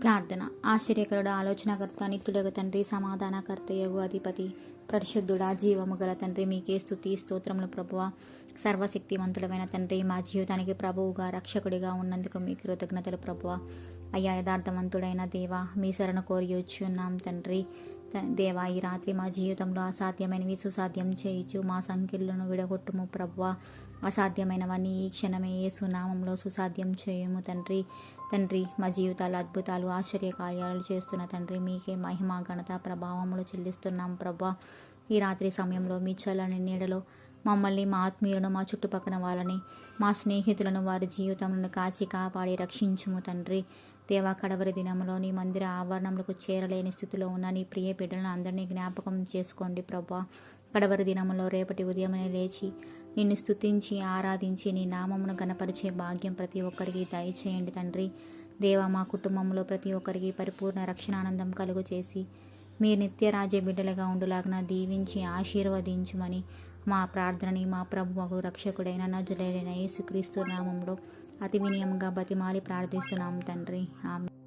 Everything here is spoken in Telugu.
ప్రార్థన. ఆశ్చర్యకరుడు, ఆలోచనకర్త, నిత్యుడగు తండ్రి, సమాధానకర్తయగు అధిపతి, పరిశుద్ధుడా, జీవము గల తండ్రి, మీకే స్తుతి స్తోత్రములు ప్రభువా. సర్వశక్తివంతుడమైన తండ్రి, మా జీవితానికి ప్రభువుగా రక్షకుడిగా ఉన్నందుకు మీకు కృతజ్ఞతలు ప్రభువా. అయ్యా, యథార్థవంతుడైన దేవా, మీ శరణు కోరి వచ్చున్నాం తండ్రి. దేవా, ఈ రాత్రి మా జీవితంలో అసాధ్యమైనవి సుసాధ్యం చేయించు, మా సంఖ్యలను విడగొట్టుము ప్రభువా. అసాధ్యమైనవన్నీ ఈ క్షణమే యేసు నామంలో సుసాధ్యం చేయము తండ్రి. తండ్రి, మా జీవితాలు అద్భుతాలు ఆశ్చర్య కార్యాలు చేస్తున్న తండ్రి, మీకే మహిమ ఘనత ప్రభావములు చెల్లిస్తున్నాం ప్రభా. ఈ రాత్రి సమయంలో మీ చల్లని నీడలో మమ్మల్ని, మా ఆత్మీయులను, మా చుట్టుపక్కల వాళ్ళని, మా స్నేహితులను, వారి జీవితంలో కాచి కాపాడి రక్షించుము తండ్రి. దేవా, కడవరి దినంలో నీ మందిర ఆవరణములకు చేరలేని స్థితిలో ఉన్న నీ ప్రియ బిడ్డలను అందరినీ జ్ఞాపకం చేసుకోండి ప్రభా. కడవరి దినంలో రేపటి ఉదయమనే లేచి నిన్ను స్తుతించి ఆరాధించి నీ నామమును గణపరిచే భాగ్యం ప్రతి ఒక్కరికి దయచేయండి తండ్రి. దేవా, మా కుటుంబంలో ప్రతి ఒక్కరికి పరిపూర్ణ రక్షణానందం కలుగు చేసి మీ నిత్యరాజ్య బిడ్డలుగా ఉండులాగిన దీవించి ఆశీర్వదించుమని మా ప్రార్థనని మా ప్రభువుకు రక్షకుడైన నజరేయుడైన యేసుక్రీస్తు నామంలో అతి వినయంగా బతిమాలి ప్రార్థిస్తున్నాం తండ్రి. ఆమేన్.